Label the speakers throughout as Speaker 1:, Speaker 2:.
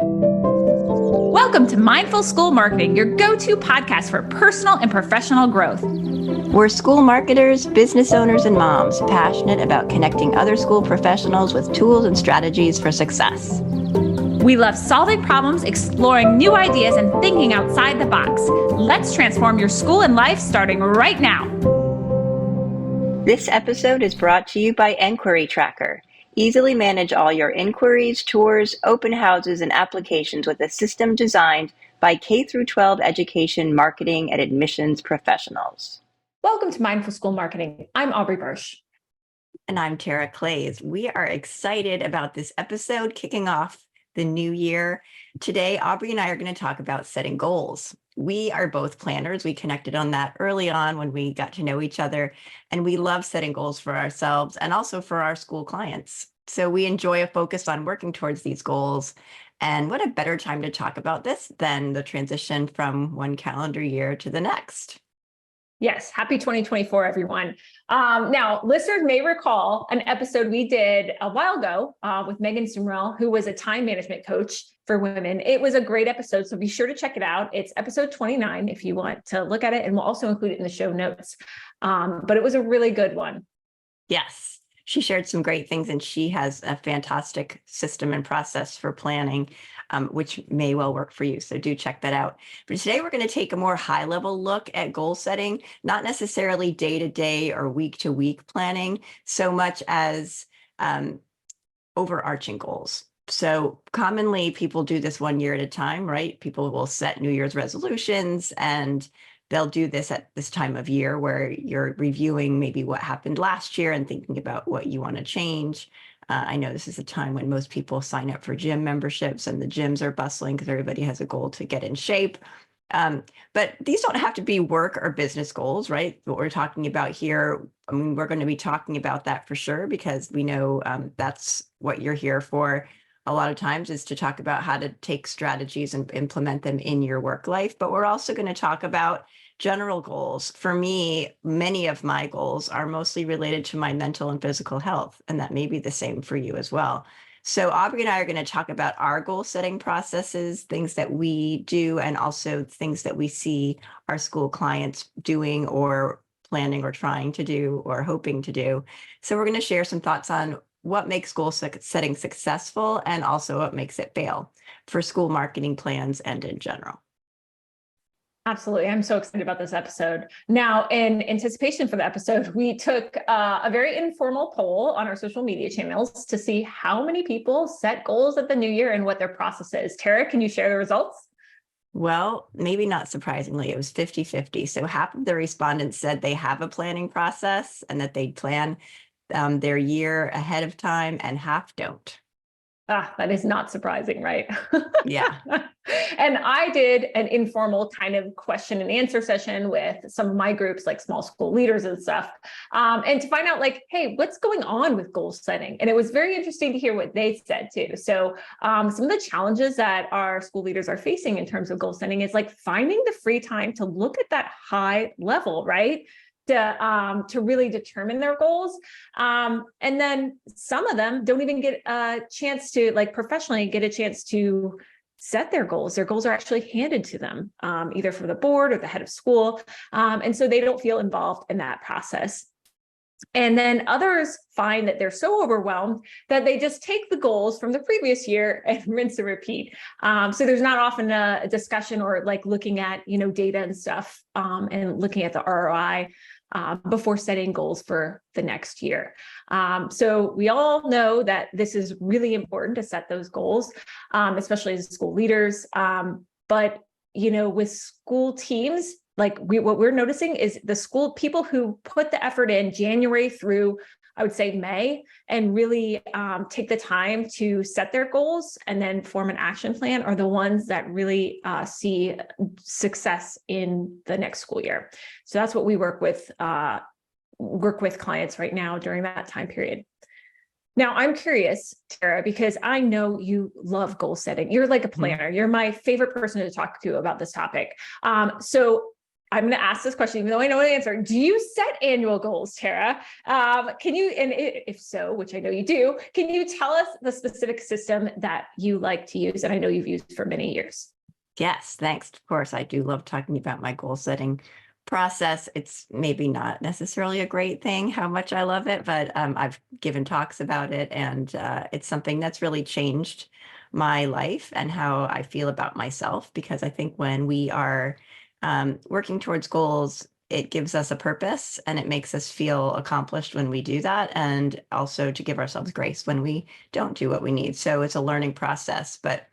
Speaker 1: Welcome to Mindful School Marketing, your go-to podcast for personal and professional growth.
Speaker 2: We're school marketers, business owners, and moms passionate about connecting other school professionals with tools and strategies for success.
Speaker 1: We love solving problems, exploring new ideas, and thinking outside the box. Let's transform your school and life starting right now.
Speaker 2: This episode is brought to you by Enquiry Tracker. Easily manage all your inquiries, tours, open houses, and applications with a system designed by K-12 education, marketing, and admissions professionals.
Speaker 1: Welcome to Mindful School Marketing. I'm Aubrey Bursch.
Speaker 2: And I'm Tara Clays. We are excited about this episode kicking off the new year. Today, Aubrey and I are going to talk about setting goals. We are both planners. We connected on that early on when we got to know each other, and we love setting goals for ourselves and also for our school clients. So we enjoy a focus on working towards these goals. And what a better time to talk about this than the transition from one calendar year to the next.
Speaker 1: Yes, happy 2024, everyone. Now, listeners may recall an episode we did a while ago with Megan Sumrell, who was a time management coach for women. It was a great episode, so be sure to check it out. It's episode 29 if you want to look at it, and we'll also include it in the show notes. But it was a really good one.
Speaker 2: Yes, she shared some great things, and she has a fantastic system and process for planning, which may well work for you. So do check that out. But today we're going to take a more high-level look at goal setting, not necessarily day-to-day or week-to-week planning, so much as overarching goals. So commonly people do this 1 year at a time, right? People will set New Year's resolutions, and they'll do this at this time of year where you're reviewing maybe what happened last year and thinking about what you want to change. I know this is a time when most people sign up for gym memberships and the gyms are bustling because everybody has a goal to get in shape. But these don't have to be work or business goals, right? What we're talking about here, I mean, we're going to be talking about that for sure, because we know that's what you're here for. A lot of times is to talk about how to take strategies and implement them in your work life. But we're also going to talk about general goals. For me, many of my goals are mostly related to my mental and physical health, and that may be the same for you as well. So Aubrey and I are going to talk about our goal setting processes, things that we do, and also things that we see our school clients doing or planning or trying to do or hoping to do. So we're going to share some thoughts on what makes goal setting successful and also what makes it fail for school marketing plans and in general.
Speaker 1: Absolutely. I'm so excited about this episode. Now, in anticipation for the episode, we took a very informal poll on our social media channels to see how many people set goals at the new year and what their process is. Tara, can you share the results?
Speaker 2: Well, maybe not surprisingly, it was 50-50. So half of the respondents said they have a planning process and that they plan their year ahead of time, and half don't.
Speaker 1: That is not surprising, right?
Speaker 2: Yeah.
Speaker 1: And I did an informal kind of question and answer session with some of my groups, like small school leaders and stuff, and to find out, like, hey, what's going on with goal setting? And it was very interesting to hear what they said too. So some of the challenges that our school leaders are facing in terms of goal setting is like finding the free time to look at that high level, right? To really determine their goals. And then some of them don't even get a chance to, like, professionally get a chance to set their goals. Their goals are actually handed to them, either from the board or the head of school. And so they don't feel involved in that process. And then others find that they're so overwhelmed that they just take the goals from the previous year and rinse and repeat. So there's not often a discussion or like looking at, data and stuff, and looking at the ROI before setting goals for the next year. So we all know that this is really important to set those goals, especially as school leaders. But, with school teams, like what we're noticing is the school people who put the effort in January through, I would say, May, and really take the time to set their goals and then form an action plan are the ones that really see success in the next school year. So that's what we work with clients right now during that time period. Now, I'm curious, Tara, because I know you love goal setting. You're like a planner. You're my favorite person to talk to about this topic. So I'm going to ask this question, even though I know the answer. Do you set annual goals, Tara? Can you, and if so, which I know you do, can you tell us the specific system that you like to use? And I know you've used for many years.
Speaker 2: Yes, thanks. Of course, I do love talking about my goal setting process. It's maybe not necessarily a great thing how much I love it, but I've given talks about it, and it's something that's really changed my life and how I feel about myself, because I think when we are working towards goals, it gives us a purpose and it makes us feel accomplished when we do that, and also to give ourselves grace when we don't do what we need. So it's a learning process, but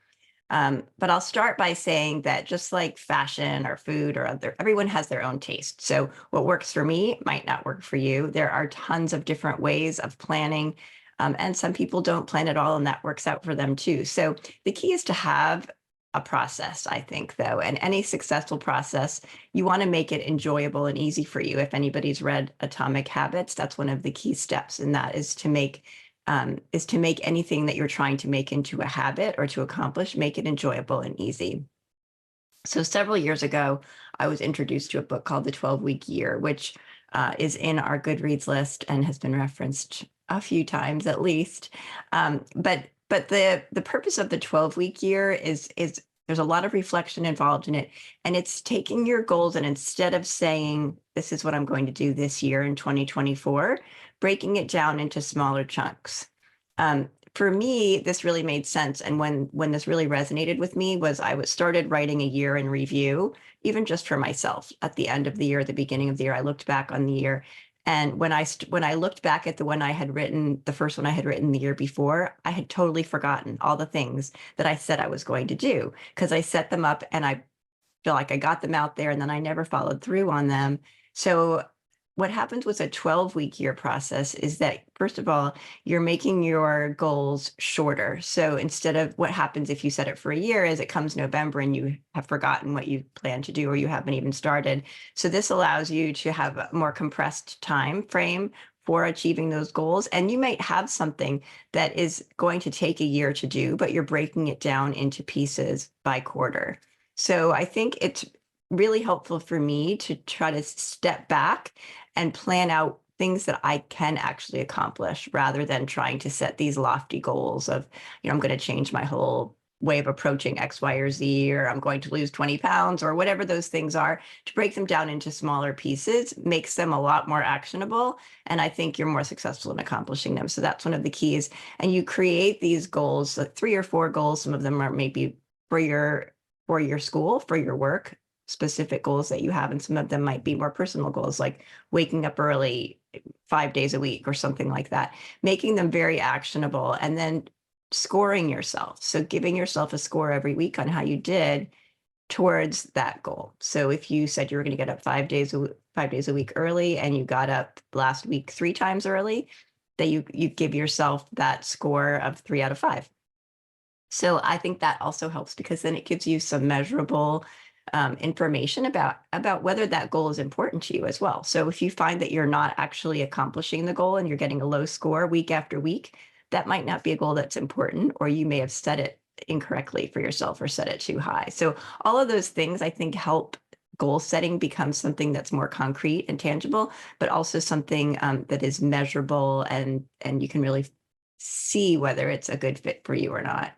Speaker 2: I'll start by saying that just like fashion or food or everyone has their own taste. So what works for me might not work for you. There are tons of different ways of planning. And some people don't plan at all, and that works out for them too. So the key is to have a process, I think, though, and any successful process, you want to make it enjoyable and easy for you. If anybody's read Atomic Habits, that's one of the key steps, and that is to make anything that you're trying to make into a habit or to accomplish, make it enjoyable and easy. So several years ago, I was introduced to a book called The 12-Week Year, which is in our Goodreads list and has been referenced a few times at least. But the purpose of the 12-week year is there's a lot of reflection involved in it. And it's taking your goals, and instead of saying, this is what I'm going to do this year in 2024, breaking it down into smaller chunks. For me, this really made sense. And when this really resonated with me was I started writing a year in review, even just for myself. At the end of the year, at the beginning of the year, I looked back on the year. And when I looked back at the one I had written, the first one I had written the year before, I had totally forgotten all the things that I said I was going to do, because I set them up and I feel like I got them out there and then I never followed through on them. So what happens with a 12-week year process is that, first of all, you're making your goals shorter. So instead of what happens if you set it for a year is it comes November and you have forgotten what you plan to do, or you haven't even started. So this allows you to have a more compressed time frame for achieving those goals. And you might have something that is going to take a year to do, but you're breaking it down into pieces by quarter. So I think it's really helpful for me to try to step back and plan out things that I can actually accomplish, rather than trying to set these lofty goals of, I'm going to change my whole way of approaching X, Y, or Z, or I'm going to lose 20 pounds, or whatever those things are. To break them down into smaller pieces makes them a lot more actionable. And I think you're more successful in accomplishing them. So that's one of the keys. And you create these goals, like 3 or 4 goals. Some of them are maybe for your school, for your work, specific goals that you have, and some of them might be more personal goals, like waking up early 5 days a week or something like that, making them very actionable, and then scoring yourself. So giving yourself a score every week on how you did towards that goal. So if you said you were going to get up 5 days a week early, and you got up last week 3 times early, that you give yourself that score of 3 out of 5. So I think that also helps, because then it gives you some measurable information about whether that goal is important to you as well. So if you find that you're not actually accomplishing the goal and you're getting a low score week after week, that might not be a goal that's important, or you may have set it incorrectly for yourself or set it too high. So all of those things, I think, help goal setting become something that's more concrete and tangible, but also something that is measurable, and you can really see whether it's a good fit for you or not.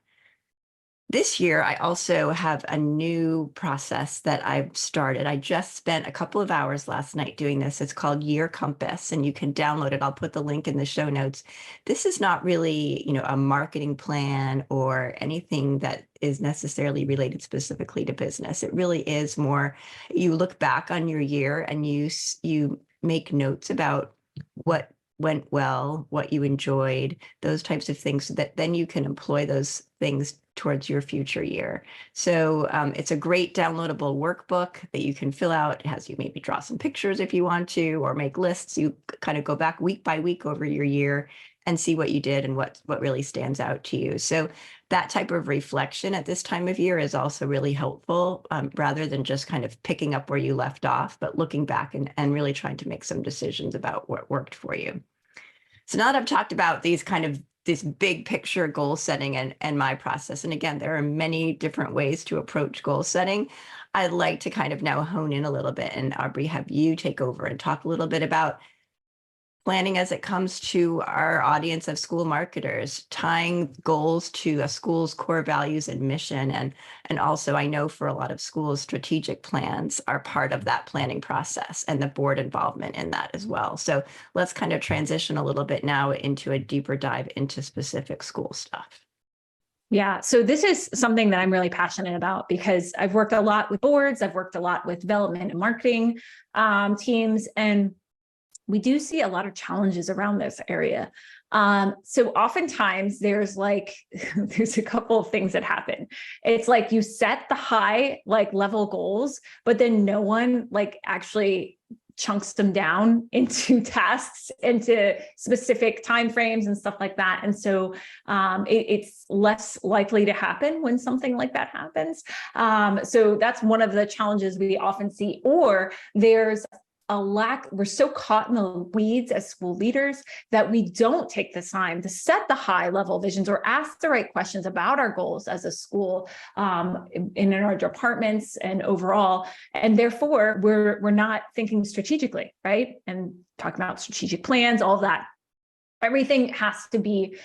Speaker 2: This year, I also have a new process that I've started. I just spent a couple of hours last night doing this. It's called Year Compass, and you can download it. I'll put the link in the show notes. This is not really, a marketing plan or anything that is necessarily related specifically to business. It really is more, you look back on your year and you make notes about what went well, what you enjoyed, those types of things, so that then you can employ those things towards your future year. So it's a great downloadable workbook that you can fill out. It has you maybe draw some pictures if you want to, or make lists. You kind of go back week by week over your year and see what you did and what really stands out to you. So that type of reflection at this time of year is also really helpful, rather than just kind of picking up where you left off, but looking back and really trying to make some decisions about what worked for you. So now that I've talked about these kind of this big picture goal setting and my process. And again, there are many different ways to approach goal setting. I'd like to kind of now hone in a little bit, and Aubrey, have you take over and talk a little bit about planning as it comes to our audience of school marketers, tying goals to a school's core values and mission. And also, I know for a lot of schools, strategic plans are part of that planning process and the board involvement in that as well. So let's kind of transition a little bit now into a deeper dive into specific school stuff.
Speaker 1: Yeah, so this is something that I'm really passionate about because I've worked a lot with boards, I've worked a lot with development and marketing teams, and we do see a lot of challenges around this area. So oftentimes there's there's a couple of things that happen. It's like you set the high level goals, but then no one actually chunks them down into tasks, into specific timeframes and stuff like that. And so it's less likely to happen when something like that happens. So that's one of the challenges we often see. Or there's a lack, we're so caught in the weeds as school leaders that we don't take the time to set the high level visions or ask the right questions about our goals as a school in our departments and overall. And therefore we're not thinking strategically, right? And talking about strategic plans, all of that. Everything has to be,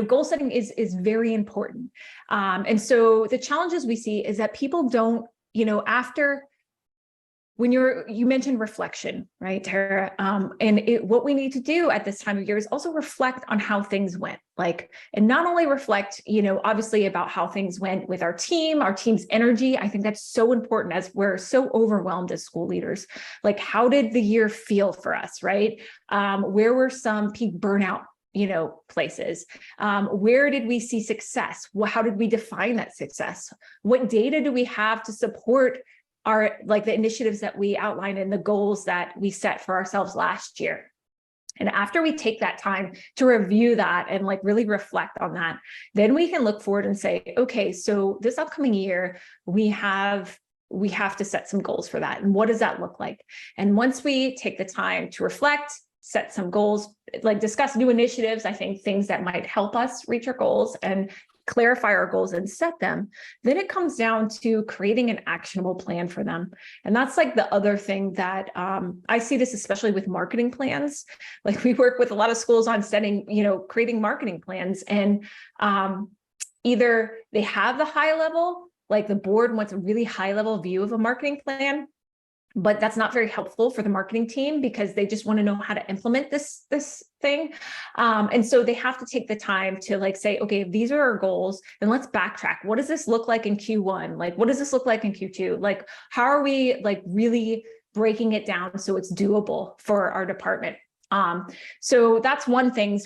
Speaker 1: goal setting is very important. And so the challenges we see is that people don't, after when you mentioned reflection, right, Tara? What we need to do at this time of year is also reflect on how things went, and not only reflect, obviously about how things went with our team's energy. I think that's so important as we're so overwhelmed as school leaders. How did the year feel for us, right? Where were some peak burnout places? Where did we see success? How did we define that success? What data do we have to support are the initiatives that we outlined and the goals that we set for ourselves last year? And after we take that time to review that and really reflect on that, then we can look forward and say, okay, so this upcoming year, we have to set some goals for that. And what does that look like? And once we take the time to reflect, set some goals, discuss new initiatives, I think things that might help us reach our goals and clarify our goals and set them, then it comes down to creating an actionable plan for them. And that's the other thing that I see this, especially with marketing plans. We work with a lot of schools on setting, creating marketing plans, and either they have the high level, the board wants a really high level view of a marketing plan, but that's not very helpful for the marketing team because they just want to know how to implement this thing. And so they have to take the time to say, okay, these are our goals, and let's backtrack. What does this look like in Q1? What does this look like in Q2? How are we really breaking it down so it's doable for our department? So that's one thing,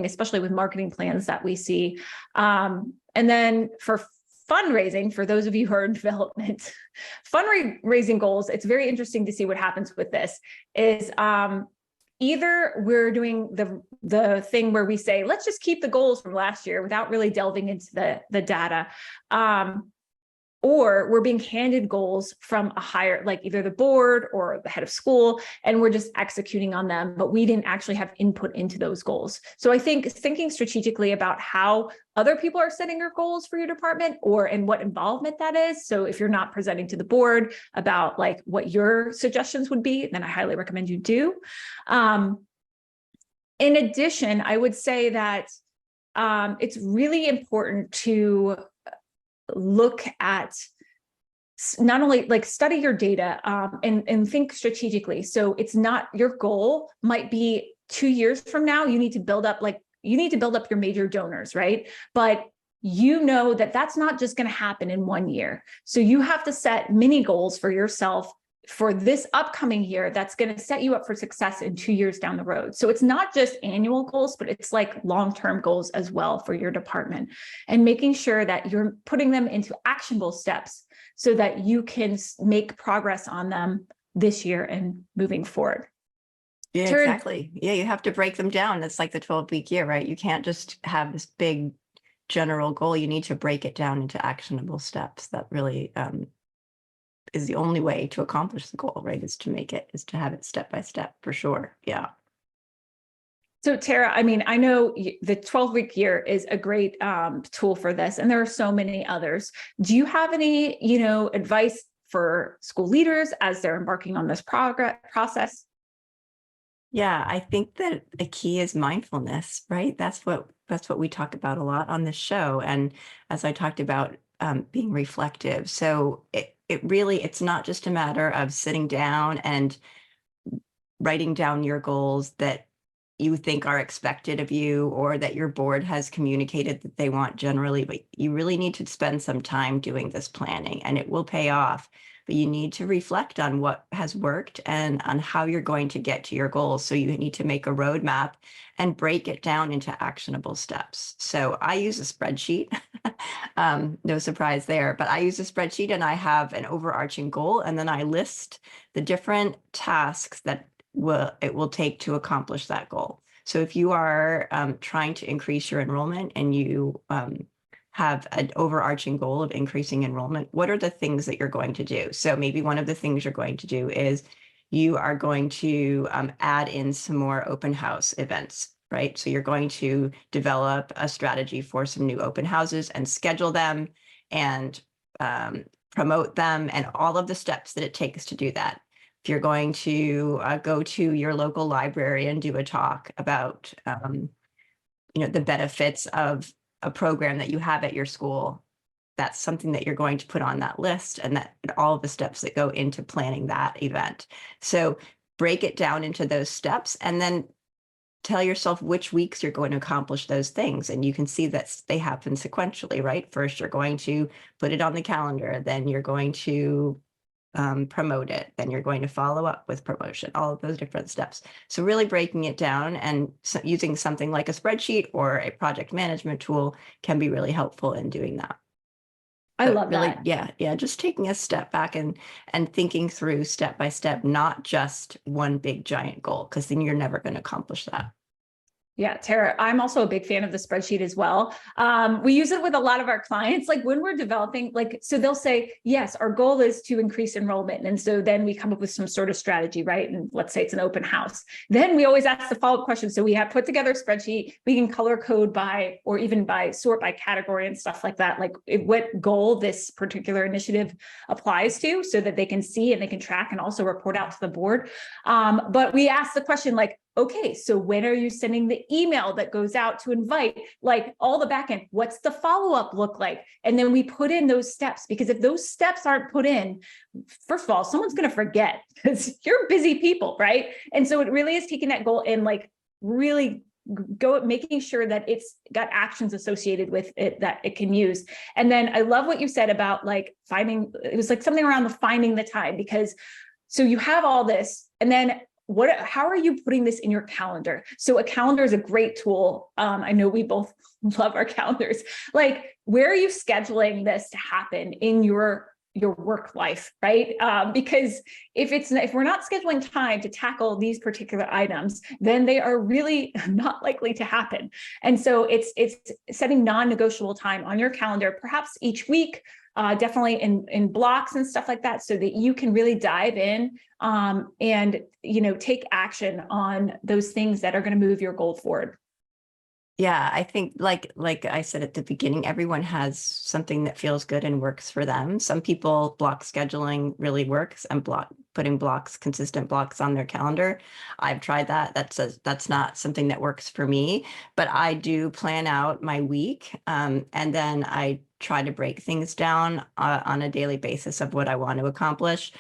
Speaker 1: especially with marketing plans that we see. And then for fundraising, for those of you who are in development, fundraising goals, it's very interesting to see what happens with this is either we're doing the thing where we say, let's just keep the goals from last year without really delving into the data. Or we're being handed goals from a higher, either the board or the head of school, and we're just executing on them, but we didn't actually have input into those goals. So I think thinking strategically about how other people are setting your goals for your department and what involvement that is. So if you're not presenting to the board about what your suggestions would be, then I highly recommend you do. In addition, I would say that it's really important to look at not only study your data and think strategically. So it's not, your goal might be 2 years from now, you need to build up your major donors, right? But that's not just going to happen in 1 year. So you have to set mini goals for yourself for this upcoming year that's going to set you up for success in 2 years down the road. So it's not just annual goals, but it's long-term goals as well for your department, and making sure that you're putting them into actionable steps so that you can make progress on them this year and moving forward.
Speaker 2: Yeah, exactly. Yeah, you have to break them down. It's like the 12-week year, right? You can't just have this big general goal. You need to break it down into actionable steps. That really is the only way to accomplish the goal, right? Is to have it step by step, for sure. Yeah.
Speaker 1: So Tara, I mean, I know the 12-week year is a great tool for this, and there are so many others. Do you have any, advice for school leaders as they're embarking on this process?
Speaker 2: Yeah, I think that a key is mindfulness, right? That's what we talk about a lot on this show. And as I talked about, being reflective. So it's not just a matter of sitting down and writing down your goals that you think are expected of you or that your board has communicated that they want generally, but you really need to spend some time doing this planning and it will pay off. But you need to reflect on what has worked and on how you're going to get to your goals. So you need to make a roadmap and break it down into actionable steps. So I use a spreadsheet. No surprise there, but I use a spreadsheet and I have an overarching goal, and then I list the different tasks that it will take to accomplish that goal. So if you are trying to increase your enrollment and you have an overarching goal of increasing enrollment, what are the things that you're going to do? So maybe one of the things you're going to do is you are going to add in some more open house events, right? So you're going to develop a strategy for some new open houses and schedule them and promote them and all of the steps that it takes to do that. If you're going to go to your local library and do a talk about, the benefits of a program that you have at your school, that's something that you're going to put on that list, and that all of the steps that go into planning that event. So break it down into those steps and then tell yourself which weeks you're going to accomplish those things. And you can see that they happen sequentially, right? First, you're going to put it on the calendar, then you're going to promote it, then you're going to follow up with promotion, all of those different steps. So really breaking it down and using something like a spreadsheet or a project management tool can be really helpful in doing that.
Speaker 1: I love
Speaker 2: really,
Speaker 1: that.
Speaker 2: yeah, just taking a step back and thinking through step by step, not just one big giant goal, because then you're never going to accomplish that.
Speaker 1: Yeah, Tara, I'm also a big fan of the spreadsheet as well. We use it with a lot of our clients, like when we're developing, so they'll say, yes, our goal is to increase enrollment. And so then we come up with some sort of strategy, right? And let's say it's an open house. Then we always ask the follow-up question. So we have put together a spreadsheet, we can color code by, or even sort by category and stuff like that, like what goal this particular initiative applies to, so that they can see and they can track and also report out to the board. But we ask the question like, okay, so when are you sending the email that goes out to invite, like all the back end? What's the follow-up look like? And then we put in those steps, because if those steps aren't put in, first of all, someone's going to forget, because you're busy people, right? And so it really is taking that goal and like really making sure that it's got actions associated with it that it can use. And then I love what you said about like it was like something around finding the time, because so you have all this, and then how are you putting this in your calendar? So a calendar is a great tool. I know we both love our calendars. Like, where are you scheduling this to happen in your work life, right? Because if we're not scheduling time to tackle these particular items, then they are really not likely to happen. And so it's setting non-negotiable time on your calendar, perhaps each week, definitely in blocks and stuff like that, so that you can really dive in and take action on those things that are going to move your goal forward.
Speaker 2: Yeah, I think like I said at the beginning, everyone has something that feels good and works for them. Some people, block scheduling really works, and putting consistent blocks on their calendar. I've tried that. That's not something that works for me, but I do plan out my week, and then I try to break things down on a daily basis of what I want to accomplish.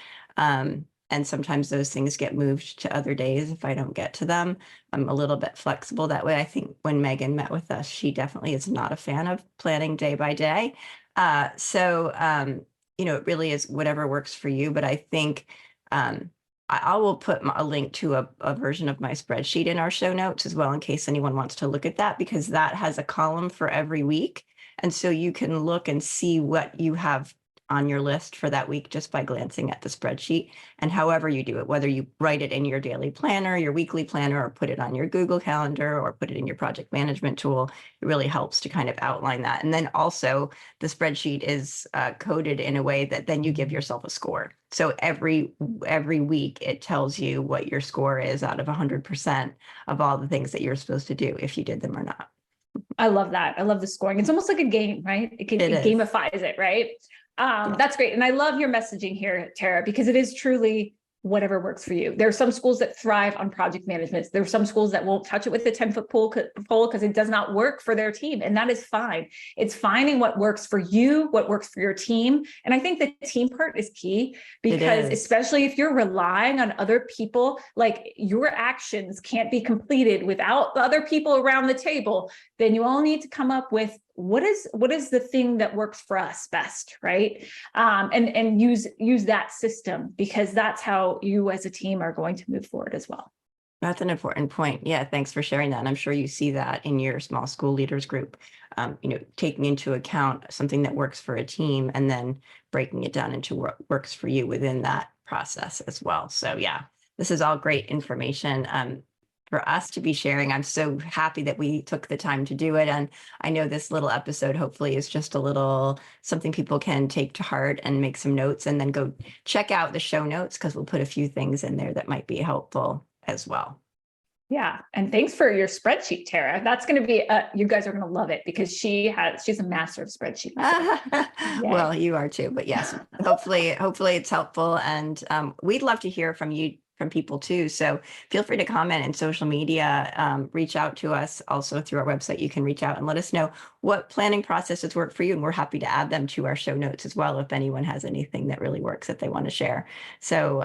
Speaker 2: And sometimes those things get moved to other days if I don't get to them. I'm a little bit flexible that way. I think when Megan met with us, she definitely is not a fan of planning day by day. It really is whatever works for you. But I think I will put a link to a version of my spreadsheet in our show notes as well, in case anyone wants to look at that, because that has a column for every week. And so you can look and see what you have on your list for that week just by glancing at the spreadsheet. And however you do it, whether you write it in your daily planner, your weekly planner, or put it on your Google Calendar or put it in your project management tool, it really helps to kind of outline that. And then also the spreadsheet is coded in a way that then you give yourself a score. So every week it tells you what your score is out of 100% of all the things that you're supposed to do, if you did them or not.
Speaker 1: I love that. I love the scoring. It's almost like a game, right? It gamifies it, right? That's great. And I love your messaging here, Tara, because it is truly whatever works for you. There are some schools that thrive on project management. There are some schools that won't touch it with the 10-foot pole because it does not work for their team. And that is fine. It's finding what works for you, what works for your team. And I think the team part is key, because especially if you're relying on other people, like your actions can't be completed without the other people around the table, then you all need to come up with what is the thing that works for us best, right? And use that system, because that's how you as a team are going to move forward as well.
Speaker 2: That's an important point. Yeah, thanks for sharing that. And I'm sure you see that in your small school leaders group, taking into account something that works for a team and then breaking it down into what works for you within that process as well. So yeah, this is all great information for us to be sharing. I'm so happy that we took the time to do it. And I know this little episode hopefully is just a little something people can take to heart and make some notes, and then go check out the show notes, because we'll put a few things in there that might be helpful as well.
Speaker 1: Yeah. And thanks for your spreadsheet, Tara. That's going to be, you guys are going to love it, because she's a master of spreadsheets.
Speaker 2: Well, you are too, but yes, hopefully it's helpful. And we'd love to hear from you, from people too. So feel free to comment in social media, reach out to us also through our website. You can reach out and let us know what planning processes work for you. And we're happy to add them to our show notes as well, if anyone has anything that really works that they want to share. So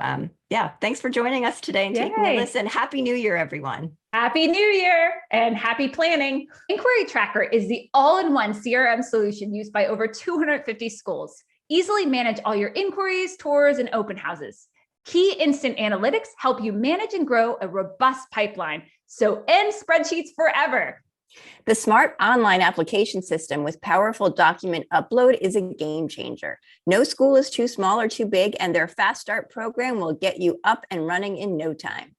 Speaker 2: yeah, thanks for joining us today and taking a listen. Happy New Year, everyone.
Speaker 1: Happy New Year and happy planning. Inquiry Tracker is the all-in-one CRM solution used by over 250 schools. Easily manage all your inquiries, tours, and open houses. Key instant analytics help you manage and grow a robust pipeline. So end spreadsheets forever.
Speaker 2: The smart online application system with powerful document upload is a game changer. No school is too small or too big, and their Fast Start program will get you up and running in no time.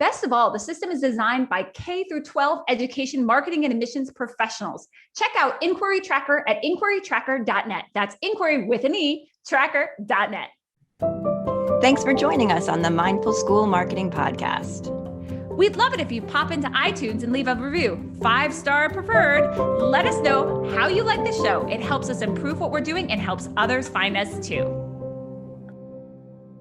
Speaker 1: Best of all, the system is designed by K-12 education marketing and admissions professionals. Check out Inquiry Tracker at inquirytracker.net. That's inquiry with an E, tracker.net.
Speaker 2: Thanks for joining us on the Mindful School Marketing Podcast.
Speaker 1: We'd love it if you pop into iTunes and leave a review, 5-star preferred. Let us know how you like the show. It helps us improve what we're doing and helps others find us too.